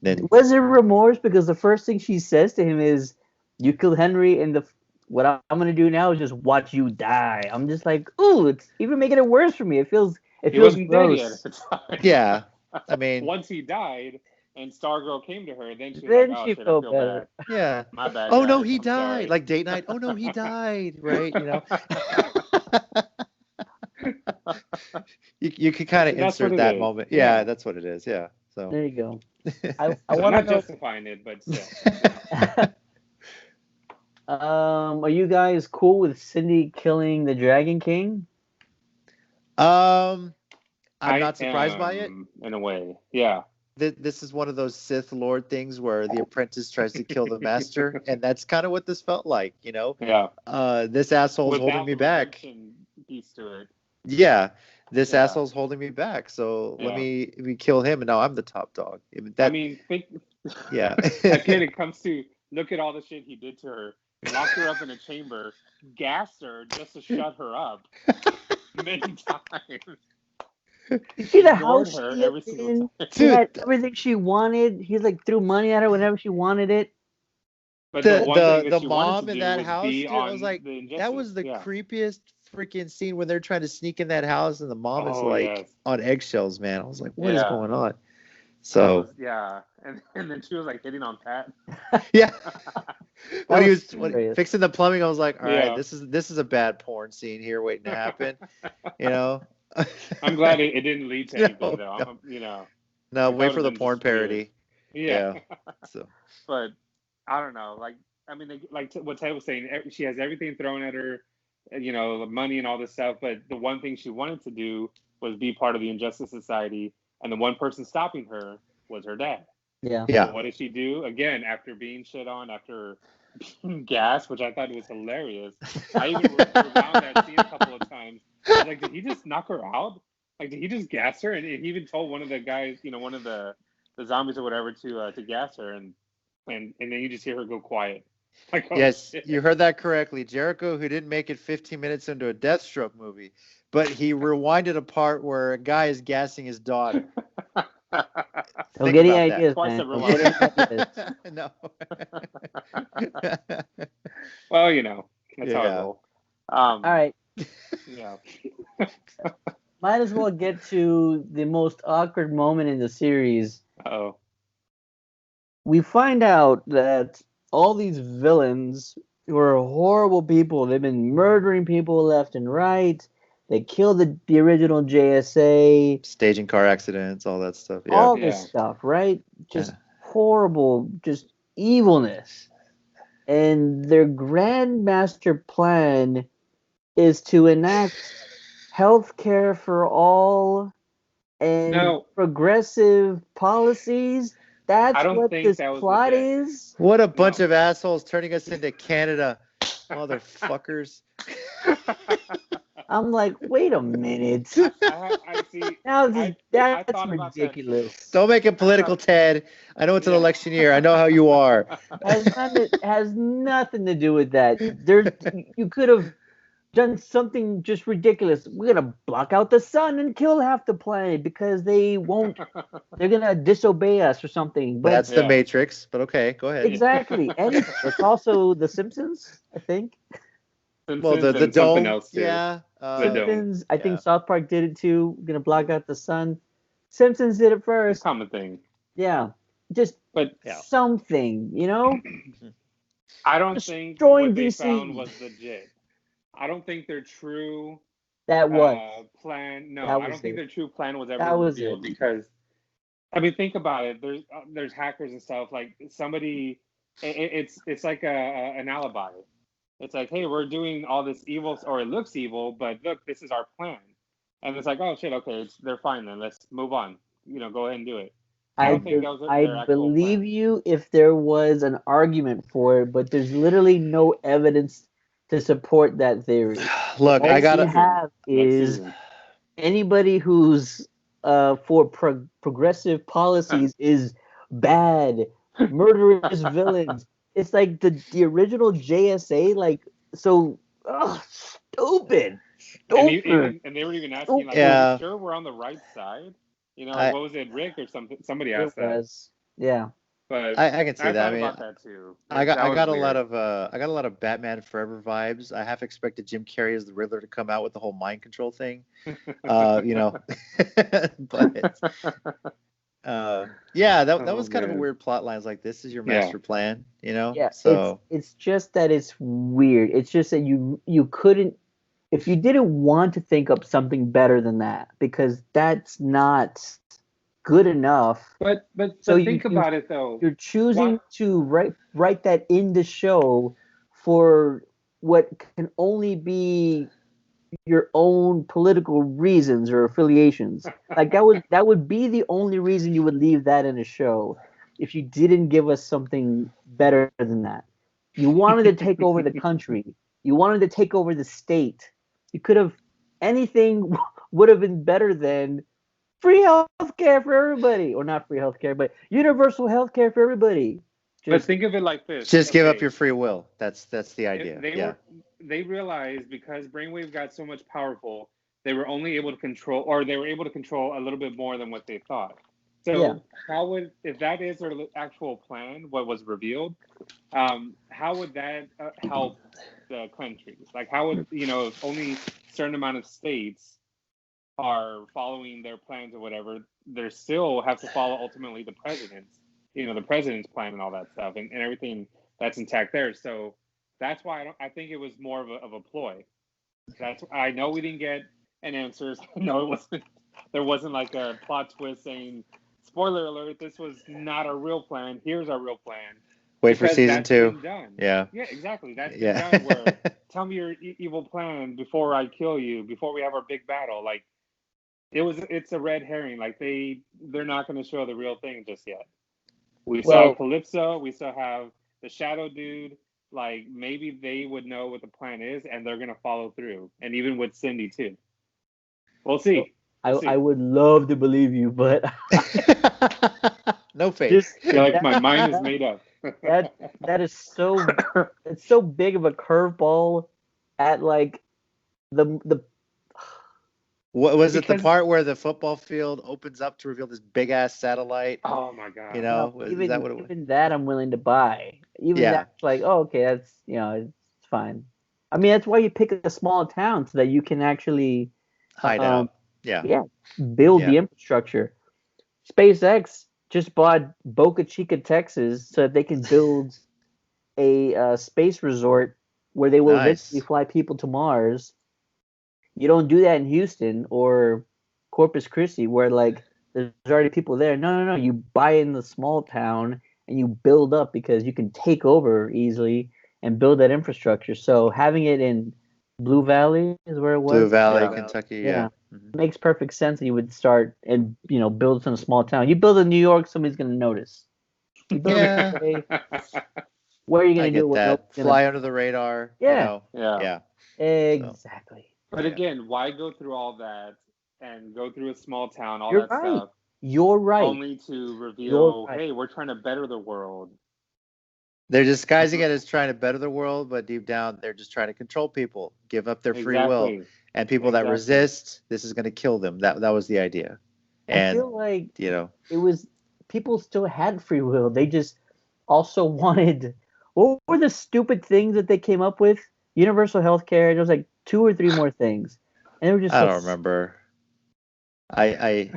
then, was it remorse? Because the first thing she says to him is, "You killed Henry, and what I'm gonna do now is just watch you die." I'm just like, ooh, it's even making it worse for me. It feels wasn't gross. dead yet at the time. Yeah, I mean, once he died and Stargirl came to her, then she was Then like, "Oh she shit, I felt feel better. bad. yeah. My bad. Oh no, guys. he I'm died. sorry." Like date night. Oh no, he died. Right? You can kind of That's what insert it that is. moment. Yeah, that's what it is. Yeah. So There you go. I So want to not know. justifying it, but still. Are you guys cool with Cindy killing the Dragon King? I'm I not surprised by it. am, in a way. Yeah. This is one of those Sith Lord things where the apprentice tries to kill the master, and that's kind of what this felt like, Yeah. This asshole's holding Without me the back. redemption piece to it. Yeah, this Yeah. asshole's holding me back. So let Yeah. me kill him, and now I'm the top dog. I mean, yeah. again, it comes to look at all the shit he did to her. Locked her up in a chamber, gassed her just to shut her up many times. You see the Ignored house her she every lived single in? time. She had Dude, everything she wanted. He like threw money at her whenever she wanted it. But the one thing that the she wanted to mom in do that was house, be dude, I was on like, the that Injustice. was the Yeah. creepiest freaking scene when they're trying to sneak in that house and the mom is Oh, like yes. on eggshells, man. I was like, what is Yeah. going on? That So was, yeah. And then she was like hitting on Pat. yeah, when That he was was hilarious. fixing the plumbing, I was like, all right, Yeah. this is a bad porn scene here waiting to happen, you know. I'm glad it didn't lead to anything, though. No, no, Like, that wait would for have the been porn just weird. parody. Yeah. Yeah, so But I don't know. Like, I mean, like what Ted was saying, she has everything thrown at her, the money and all this stuff. But the one thing she wanted to do was be part of the Injustice Society. And the one person stopping her was her dad. Yeah. So what did she do? Again, after being shit on, after being gassed, which I thought was hilarious. I even rewound that scene a couple of times. I was like, did he just knock her out? Like, did he just gas her? And he even told one of the guys, one of the zombies or whatever to gas her, and then you just hear her go quiet. Like, oh, yes, shit. you heard that correctly. Jericho, who didn't make it 15 minutes into a Deathstroke movie, but he rewinded a part where a guy is gassing his daughter. Don't Think get any about that. ideas, Twice man. every Don't one. get any ideas. No. Well, that's how I Yeah. roll. All right. Yeah. Might as well get to the most awkward moment in the series. Oh. We find out that all these villains who are horrible people, they've been murdering people left and right. They killed the original JSA. Staging car accidents, all that stuff. Yeah. All this Yeah. stuff, right? Just Yeah. horrible, just evilness. And their grand master plan is to enact health care for all and No, progressive policies. I That's don't what think this that was plot legit. is. What a bunch No. of assholes turning us into Canada, motherfuckers. I'm like, wait a minute. I see. Now I that's thought about that too. ridiculous. Don't make it political, Ted. I know it's an election year. I know how you are. Has nothing to do with that. You could have done something just ridiculous. We're gonna block out the sun and kill half the planet because they're gonna disobey us or something. But That's the Yeah. Matrix, but okay, go ahead. exactly, and it's also The Simpsons, I think. Well, Simpsons the and something dome, else too. yeah. The dome. Simpsons, I think yeah. South Park did it too. We're gonna block out the sun. Simpsons did it It's a first. common thing. Yeah, just But Yeah. something, I don't think Destroying what they found DC. was legit. I don't think their true That was plan. No, that I was don't think it. their true plan was ever That was revealed it. because I mean, think about it. There's hackers and stuff. Like somebody, it's like an alibi. It's like, hey, we're doing all this evil, or it looks evil, but look, this is our plan. And it's like, oh shit, okay, they're fine then. Let's move on. Go ahead and do it. I don't think that was their I'd actual believe plan. you if there was an argument for it, but there's literally no evidence to support that theory. Look, All I we gotta. have Next is season. anybody who's for progressive policies is bad, murderous villains. It's like the original JSA, like so stupid, stupid, And they were even asking like, "Are stupid. we Yeah, sure we're on the right side?" You know, I what was it, Rick or something? Somebody It asked that, was, yeah. but I can see I that. I thought mean, about that too. I That was got a lot weird. of Batman Forever vibes. I half expected Jim Carrey as the Riddler to come out with the whole mind control thing. You know, but yeah, that Oh was kind of a man, weird plot line. It's like this is your yeah. master plan, you know? Yeah, So it's just that it's weird. It's just that you couldn't, if you didn't want to think up something better than that, because that's not good enough. So But think about it though. you're Why? choosing to write that in the show for what can only be your own political reasons or affiliations. Like that would be the only reason you would leave that in a show if you didn't give us something better than that. You wanted to take over the country. You wanted to take over the state. You could have anything would have been better than free health care for everybody, or not free health care, but universal health care for everybody. But Just think of it like this. just give up Okay, your free will. That's the idea. they Yeah. were they realized because brainwave got so much powerful, they were only able to control, or they were able to control a little bit more than what they thought. yeah. So how would, if that is their actual plan, what was revealed, how would that help the country? Like, how would, you know, if only a certain amount of states are following their plans or whatever, they still have to follow ultimately the president's, you know, the president's plan and all that stuff, and everything that's intact there. So that's why I think it was more of a ploy. That's, I know we didn't get an answer. No, it wasn't. There wasn't like a plot twist saying, "Spoiler alert: this was not our real plan. Here's our real plan." Wait for Because season that's 2. been done. Yeah. Yeah, exactly. That's been Yeah. done. Where tell me your evil plan before I kill you, before we have our big battle. Like it's a red herring. Like they're not going to show the real thing just yet. We saw Well, Calypso. We still have the Shadow Dude. Like maybe they would know what the plan is, and they're gonna follow through. And even with Cindy too. We'll see. I We'll I see. would love to believe you, but No faith. just You're like, that my mind is made up. that that is so it's so big of a curveball at like the What was it? The Because part where the football field opens up to reveal this big ass satellite? oh my You god. know, no, is that what it was? even that I'm willing to buy. Even Yeah, that's like, oh, okay, that's it's fine. I mean, that's why you pick a small town so that you can actually hide um out. Yeah, yeah, build yeah. the infrastructure. SpaceX just bought Boca Chica, Texas, so that they can build a space resort where they will eventually Nice. fly people to Mars. You don't do that in Houston or Corpus Christi, where like there's already people there. No, no, no. You buy in the small town and you build up because you can take over easily and build that infrastructure. So having it in Blue Valley is where it Blue was. Valley, Yeah. Kentucky. Yeah, Yeah. Mhm. makes perfect sense. And you would start and build in a small town. You build in New York, somebody's gonna notice. You build in Yeah, LA, where are you I gonna do it get where that. nobody's gonna? Fly under the radar. You Yeah, know. Yeah. Yeah. So exactly. But yeah. again, why go through all that and go through a small town, all You're that right. stuff, You're right. only to You're reveal, right. hey, we're trying to better the world. They're disguising it as trying to better the world, but deep down they're just trying to control people, give up their free will, Exactly. and people that Exactly. resist, this is going to kill them. That was the idea, I and feel like you know, it was people still had free will. They just also wanted what were the stupid things that they came up with? Universal health care. There was like two or three more things. And they were just I so don't remember. I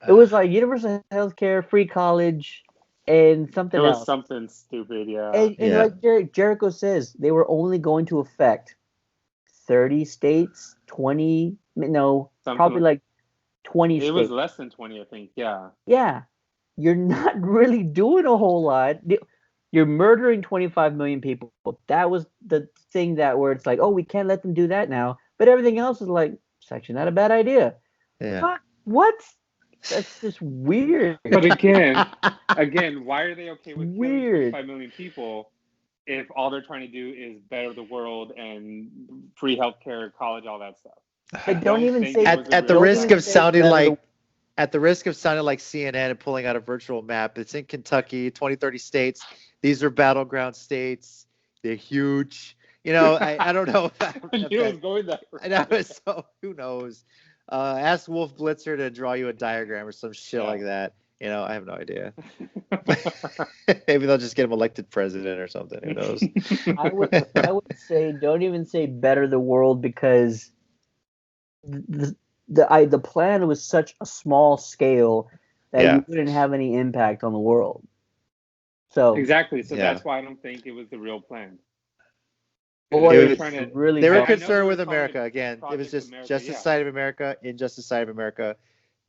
it was like universal health care, free college, and It something was else. something stupid, yeah. And yeah. like Jericho says, they were only going to affect 30 states, 20, no, Something probably like, like 20 it was states. less than 20, I think. Yeah. Yeah, you're not really doing a whole lot. You're murdering 25 million people. That was the thing that where it's like, oh, we can't let them do that now. But everything else is like, it's actually not a bad idea. Yeah. Fuck, what? That's just weird. But again, why are they okay with killing Weird. 25 million people if all they're trying to do is better the world and free healthcare, college, all that stuff. But don't even say at the risk of sounding like CNN and pulling out a virtual map. It's in Kentucky, 20-30 states. These are battleground states. They're huge. I don't know. I knew it was going that way. I know. So who knows? Ask Wolf Blitzer to draw you a diagram or some shit like that. I have no idea. Maybe they'll just get him elected president or something. Who knows? I would say don't even say better the world, because the plan was such a small scale that you wouldn't have any impact on the world. So exactly. So that's why I don't think it was the real plan. Boy, they were concerned with America again. It was just Justice Society of America, Injustice Society of America.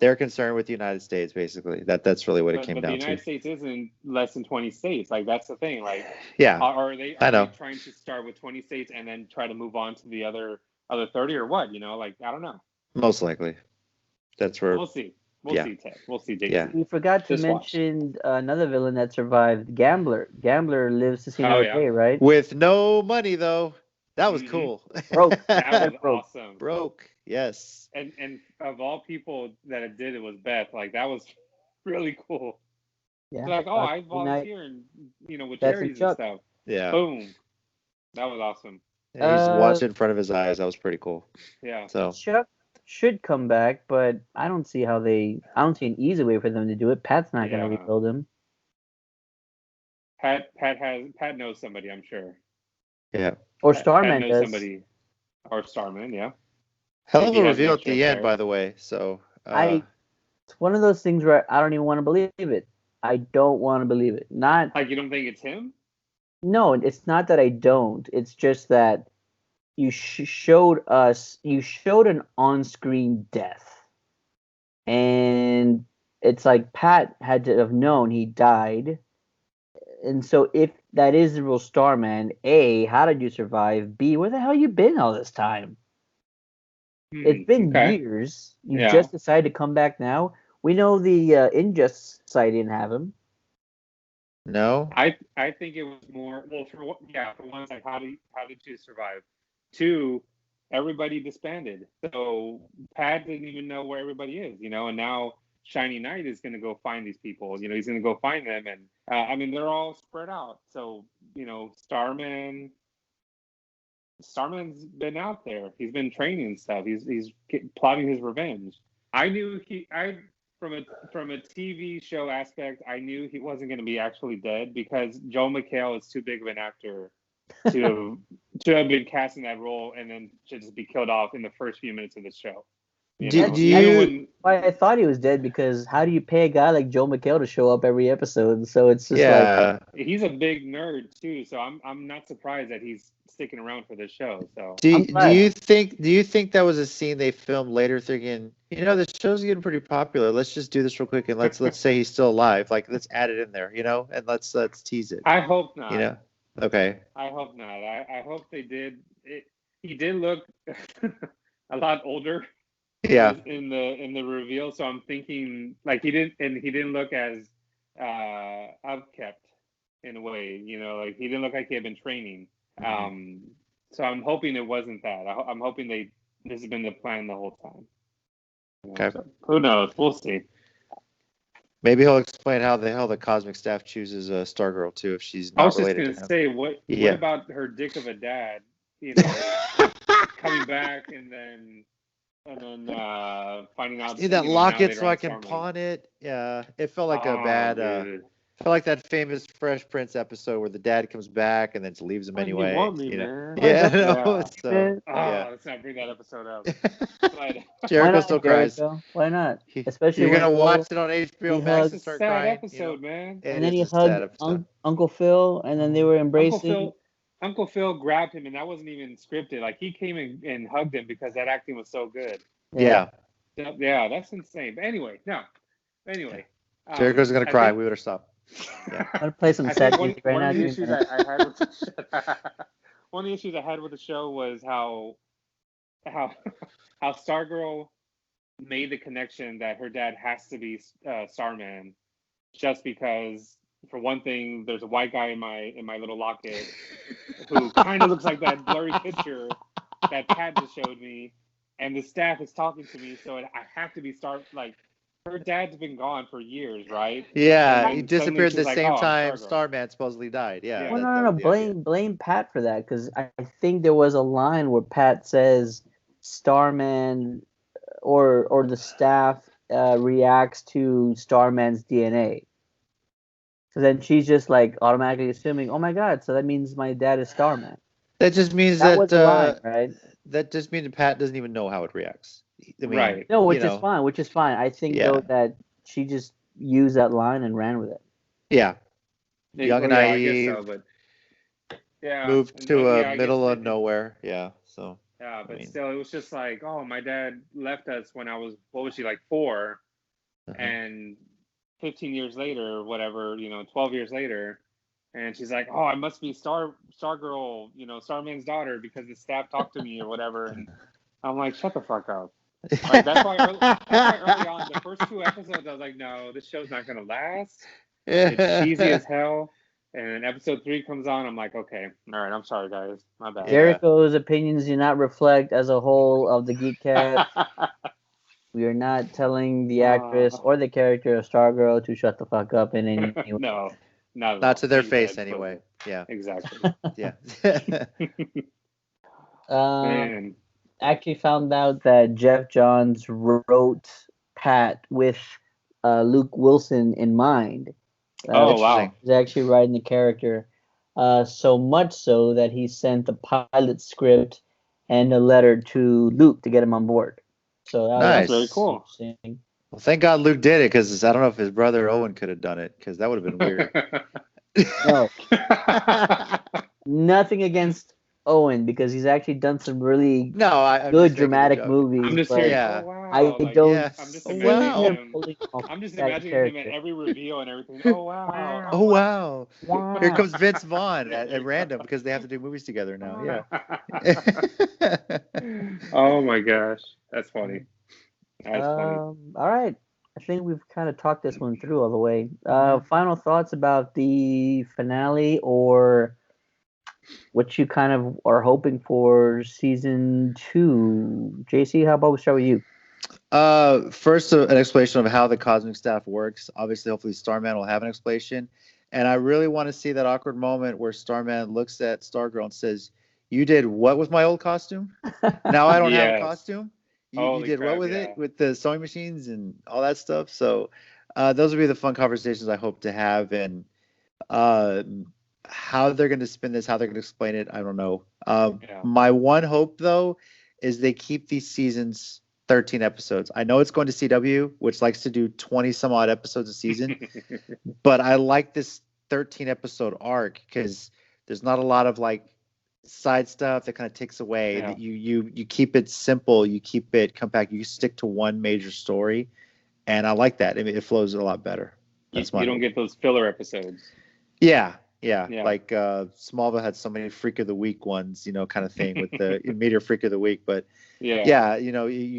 They're concerned with the United States, basically. That's really what it came down to. But the United States isn't less than 20 states. Like, that's the thing. Like, are they trying to start with 20 states and then try to move on to the other 30 or what? Like, I don't know. Most likely. That's where we'll see. We'll see, Ted. We'll see, Jake. Yeah. We forgot to mention another villain that survived, Gambler. Gambler lives to see another day, right? With no money, though. That was cool. Broke. That was awesome. Broke. Yes. And of all people that it did, it was Beth. Like, that was really cool. Yeah. Like, I volunteer and with charities and stuff. Yeah. Boom. That was awesome. Yeah, he's watching in front of his eyes. That was pretty cool. Yeah. So Chuck should come back, but I don't see an easy way for them to do it. Pat's not going to rebuild him. Pat knows somebody, I'm sure. Yeah. Or Starman knows somebody. Or Starman, yeah. Hell of a reveal at the end, by the way. So it's one of those things where I don't even want to believe it. I don't want to believe it. Not like you don't think it's him? No, it's not that I don't. It's just that you showed an on-screen death, and it's like Pat had to have known he died. And so if that is the real Starman, A, how did you survive? B, where the hell you been all this time? It's been years. You just decided to come back now. We know the Injustice Society didn't have him. No, I think it was more. Well, for one, like how did you survive? Two, everybody disbanded, so Pat didn't even know where everybody is, and now Shiny Knight is going to go find these people. He's going to go find them, and they're all spread out. So Starman's been out there. He's been training and stuff. He's plotting his revenge. I knew from a TV show aspect, I knew he wasn't going to be actually dead because Joel McHale is too big of an actor to have been cast in that role and then to just be killed off in the first few minutes of the show. I thought he was dead because how do you pay a guy like Joel McHale to show up every episode? So it's just like he's a big nerd too. So I'm not surprised that he's sticking around for this show. So do you think that was a scene they filmed later, thinking the show's getting pretty popular, let's just do this real quick and let's say he's still alive, like let's add it in there, and let's tease it. I hope not. Okay. I hope not. I hope they did. He did look a lot older. Yeah. In the reveal, so I'm thinking like he didn't look as upkept in a way, like he didn't look like he had been training. So I'm hoping it wasn't that. I'm hoping this has been the plan the whole time. Okay. So who knows? We'll see. Maybe he'll explain how the hell the cosmic staff chooses Stargirl too, if she's not related to him. I was just gonna say, what about her dick of a dad? Coming back and then finding out. That locket so I can pawn it. Yeah, it felt like a bad. Felt like that famous Fresh Prince episode where the dad comes back and then leaves him anyway. You want me, man. Yeah, no, let's not bring that episode up. But, Jericho still cries. Jericho? Why not? Especially you're gonna watch it on HBO Max and start crying. Episode, man. And then he hugged Uncle Phil, and then they were embracing. Uncle Phil grabbed him, and that wasn't even scripted. Like, he came in and hugged him because that acting was so good. Yeah, that's insane. But anyway. Jericho's going to cry. We better stop. Yeah. I'm going to play some sad music right now. One of the issues I had with the show was how Stargirl made the connection that her dad has to be Starman just because for one thing, there's a white guy in my little locket who kind of looks like that blurry picture that Pat just showed me, and the staff is talking to me, so I have to be like. Her dad's been gone for years, right? Yeah, And he then suddenly disappeared she's the like, same "Oh, I'm time Stargirl." Starman supposedly died. Yeah, Yeah. Well, that no. was the idea. Blame Pat for that, because I think there was a line where Pat says Starman or the staff reacts to Starman's DNA. So then she's just like automatically assuming, oh my god, so that means my dad is Starman. That just means That was the line, right? that just means Pat doesn't even know how it reacts. I mean, Right. No, you which is know, fine, which is fine. I think though yeah, that she just used that line and ran with it. yeah. Young and Yeah, I guess naive, so, but yeah, moved to a I guess middle of nowhere. Yeah, so yeah, I but mean, still, it was just like, oh, my dad left us when I was, what was she, like 4, uh-huh. and 15 years later, or whatever, 12 years later, and she's like, oh, I must be Stargirl, Starman's daughter because the staff talked to me or whatever, and I'm like, shut the fuck up. Like that's why early on, the first 2 episodes, I was like, no, this show's not gonna last. It's cheesy as hell. And episode 3 comes on, I'm like, okay, all right, I'm sorry guys, my bad. Yeah. Jericho's opinions do not reflect as a whole of the Geekcast. We are not telling the actress or the character of Stargirl to shut the fuck up in any way. No, not at Not all. to their Thank you, face Dad. anyway. Yeah, Exactly. yeah. Man. Actually found out that Jeff Johns wrote Pat with Luke Wilson in mind. Oh Interesting. wow. He's actually writing the character. So much so that he sent the pilot script and a letter to Luke to get him on board. So that was That's very Nice. cool. interesting. Well, thank God Luke did it, because I don't know if his brother Owen could have done it, because that would have been weird. No, nothing against Owen, because he's actually done some really No, I'm good just making a dramatic joke. movies. I'm just but hearing, Yeah. oh wow. I Like, don't I'm just Oh, see imagining wow. him him. pulling off I'm just that imagining him at character. every reveal and everything. Oh wow. Oh, Oh wow. wow. Here Wow. comes Vince Vaughn There at you go. random, because they have to do movies together now. Yeah. Oh my gosh. That's funny. That's funny. All right. I think we've kind of talked this one through all the way. Final thoughts about the finale, or what you kind of are hoping for season 2? JC, how about we start with you? First, an explanation of how the cosmic staff works. Obviously, hopefully, Starman will have an explanation. And I really want to see that awkward moment where Starman looks at Stargirl and says, "You did what with my old costume? Now I don't have a Yes. costume. You Holy did what crap, with yeah. it, with the sewing machines and all that stuff?" So those would be the fun conversations I hope to have. And uh, how they're going to spin this, how they're going to explain it, I don't know. Yeah. My one hope, though, is they keep these seasons 13 episodes. I know it's going to CW, which likes to do 20 some odd episodes a season, but I like this 13 episode arc because there's not a lot of like side stuff that kind of takes away. Yeah. You keep it simple, you keep it compact, you stick to one major story, and I like that. I mean, it flows a lot better. That's my You don't hope. get those filler episodes. Yeah. Yeah. Like Smallville had so many Freak of the Week ones, kind of thing with the Meteor Freak of the Week. But Yeah. you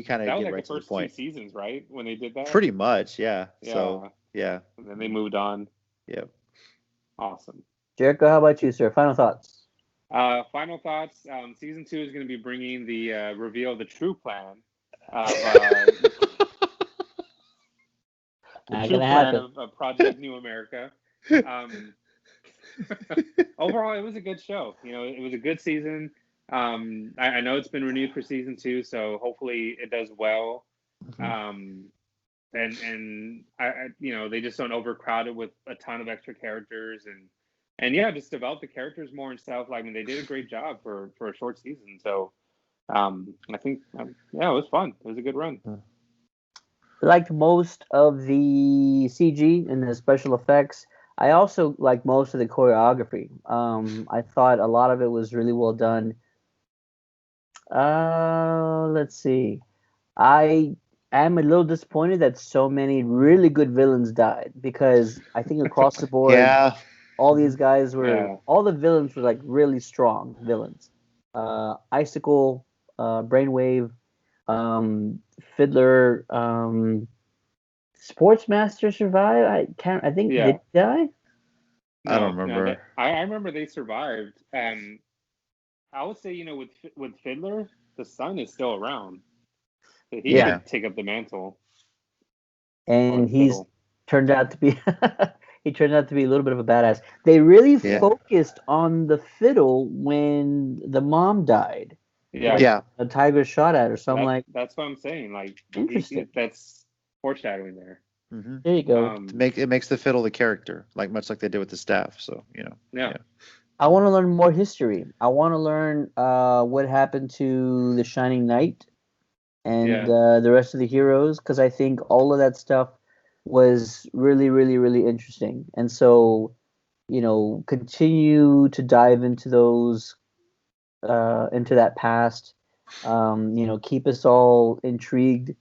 kind of That was get like right the to the first 2 point. seasons, right? When they did that? Pretty much, yeah. Yeah. So, yeah. And then they moved on. Yeah. Awesome. Jericho, how about you, sir? Final thoughts? Final thoughts. Season 2 is going to be bringing the reveal of the true plan of Not gonna happen. of Project New America. Overall, it was a good show. It was a good season. I know it's been renewed for season 2, so hopefully it does well. Mhm. And they just don't overcrowd it with a ton of extra characters and yeah, just develop the characters more and stuff. Like, I mean, they did a great job for a short season. So I think yeah, it was fun. It was a good run. Liked most of the CG and the special effects. I also liked most of the choreography. I thought a lot of it was really well done. Let's see. I am a little disappointed that so many really good villains died, because I think across the board, Yeah. all these guys Yeah. all the villains were like really strong villains. Icicle, Brainwave, Fiddler, Sportsmaster survived. I think Yeah. did he die? I don't No, remember. I remember they survived. And I would say, with Fiddler, the son is still around. So he Yeah. could take up the mantle. And the he's fiddle. turned out to be he turned out to be a little bit of a badass. They really Yeah. focused on the fiddle when the mom died. Yeah. Like, Yeah. a tiger shot at her. So I'm like, That's what I'm saying. Like, interesting. that's foreshadowing there. Mm-hmm. There you go. It makes the fiddle the character, like much like they did with the staff. So Yeah. I want to learn more history. I want to learn what happened to the Shining Knight and the rest of the heroes, because I think all of that stuff was really, really, really interesting. And so, continue to dive into those, into that past. Keep us all intrigued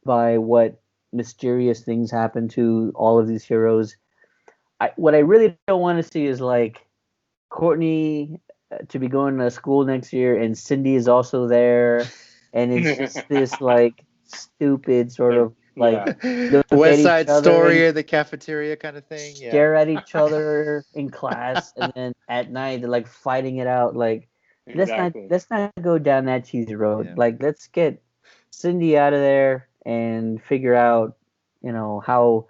by what mysterious things happen to all of these heroes. What I really don't want to see is like Courtney to be going to school next year, and Cindy is also there, and it's just this like stupid sort of like look at West each Side other Story and or the cafeteria kind of thing. Yeah. stare at each other in class, and then at night they're like fighting it out. Like, Exactly. let's not go down that cheesy road. Yeah. Like, let's get Cindy out of there and figure out, how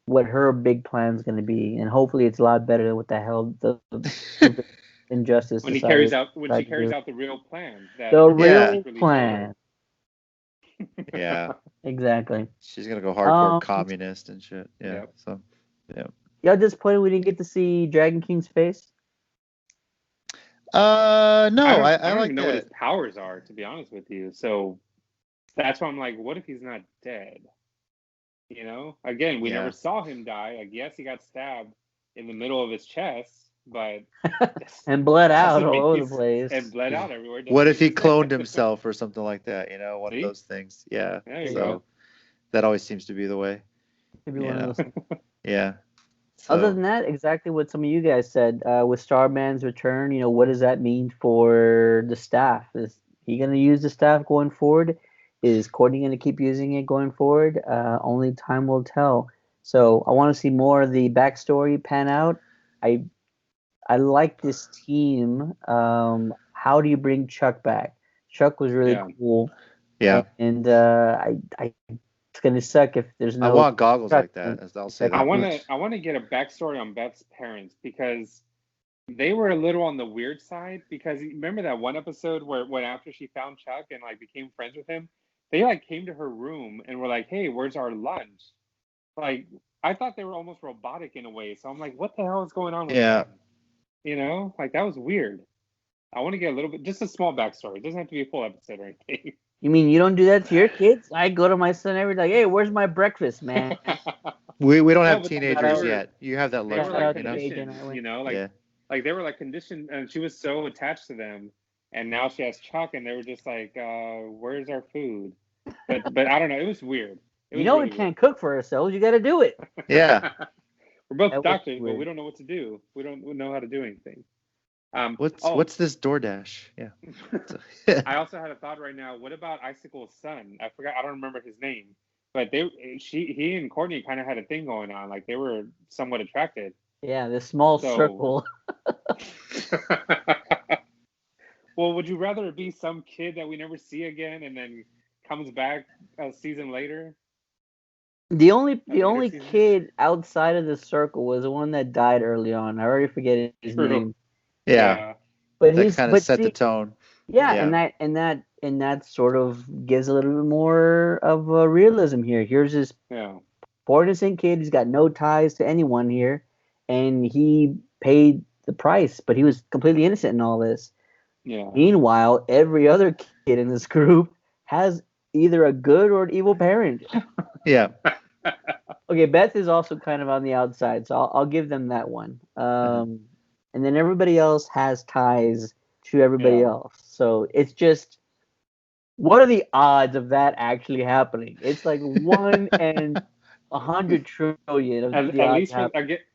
what her big plan is going to be, and hopefully it's a lot better than what the hell the stupid Injustice when she decided carries out the real plan. the Yeah. real plan. Yeah. Exactly. She's gonna go hardcore Um, communist and shit. Yeah. Yep. So, yeah. Y'all disappointed we didn't get to see Dragon King's face? No, I don't like even know what that. his powers are, to be honest with you. So that's why I'm like, what if he's not dead? Again, we never saw him die. Like, yes, he got stabbed in the middle of his chest, but and bled out doesn't all mean over the he's- place. and bled out everywhere. What doesn't if he mean he's dead. cloned himself or something like that? One See? of those things. Yeah. There you So go. that always seems to be the way. Maybe one of those things. Yeah. Other than that, exactly what some of you guys said. With Starman's return, what does that mean for the staff? Is he going to use the staff going forward? Is Courtney going to keep using it going forward? Only time will tell. So I want to see more of the backstory pan out. I like this team. How do you bring Chuck back? Chuck was really cool. Yeah. And it's gonna suck if there's no. I want goggles Chuck like that. I'll say that. I want to get a backstory on Beth's parents, because they were a little on the weird side. Because remember that one episode where when after she found Chuck and like became friends with him, they like came to her room and were like, "Hey, where's our lunch?" Like, I thought they were almost robotic in a way. So I'm like, what the hell is going on with them? Like, that was weird. I want to get a little bit, just a small backstory. It doesn't have to be a full episode or anything. You mean you don't do that to your kids? I go to my son every day. Hey, where's my breakfast, man? We don't have but teenagers yet. You have that They were luxury, like you know? conditioned, like they were like conditioned, and she was so attached to them. And now she has Chuck, and they were just like, "Where's our food?" But I don't know. It was weird. We can't cook for ourselves. You got to do it. Yeah. We're both That was doctors, but weird. we don't know what to do. We don't know how to do anything. What's this DoorDash? Yeah. I also had a thought right now. What about Icicle's son? I forgot. I don't remember his name. But he and Courtney kind of had a thing going on. Like, they were somewhat attracted. Yeah, this small circle. Well, would you rather it be some kid that we never see again and then comes back a season later? The only kid outside of the circle was the one that died early on. I already forget his name. Yeah. But that kind of set the tone. Yeah, and that sort of gives a little bit more of a realism here. Here's this poor innocent kid who's got no ties to anyone here, and he paid the price, but he was completely innocent in all this. Yeah. Meanwhile, every other kid in this group has either a good or an evil parent. Yeah. Okay, Beth is also kind of on the outside, so I'll give them that one. And then everybody else has ties to everybody else. So it's just, what are the odds of that actually happening? It's like 1 in 100 trillion of the odds.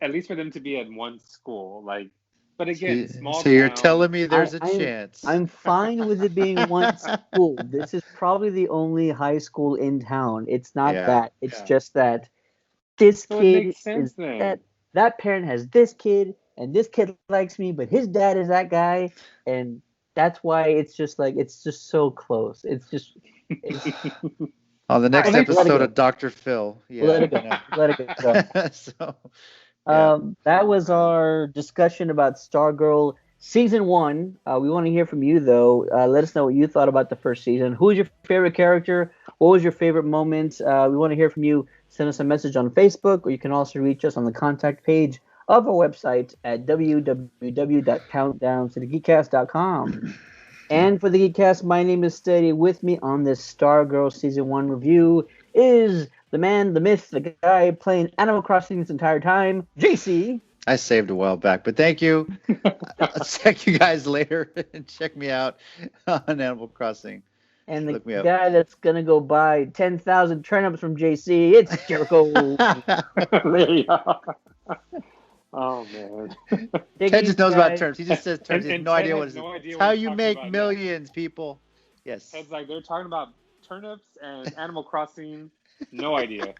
At least for them to be at one school, like. But again, small So you're town, telling me there's a chance? I'm fine with it being one school. This is probably the only high school in town. It's not that. It's just that this kid is that. that parent has this kid, and this kid likes me, but his dad is that guy, and that's why it's just like it's just so close. It's just On the next Let it episode go. of Dr. Phil. Yeah. Let it go. Let it go. So, yeah. That was our discussion about Stargirl season 1. We want to hear from you though. Let us know what you thought about the first season. Who was your favorite character? What was your favorite moment? We want to hear from you. Send us a message on Facebook, or you can also reach us on the contact page of our website at www.countdowntothegeekcast.com. And for the Geekcast, my name is Steady. With me on this Stargirl Season 1 review is the man, the myth, the guy playing Animal Crossing this entire time, JC. I saved a while back, but thank you. I'll check you guys later and check me out on Animal Crossing. And the Look me up. guy that's going to go buy 10,000 turnips from JC, it's Jericho. There you go. Oh, man. Ted just knows about terms. He just says terms. He has And no Ted idea has what it is. no idea It's what how he's you talking make about, millions, people. Yes. Ted's like, they're talking about turnips and Animal Crossing. No idea.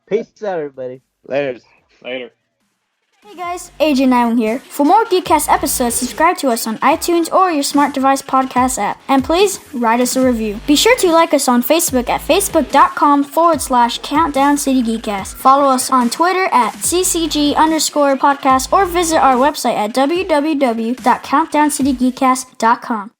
Peace out, everybody. Later. Later. Hey guys, AJ Nyland here. For more Geekcast episodes, subscribe to us on iTunes or your smart device podcast app. And please, write us a review. Be sure to like us on Facebook at facebook.com/CountdownCityGeekcast. Follow us on Twitter at CCG_podcast or visit our website at www.countdowncitygeekcast.com.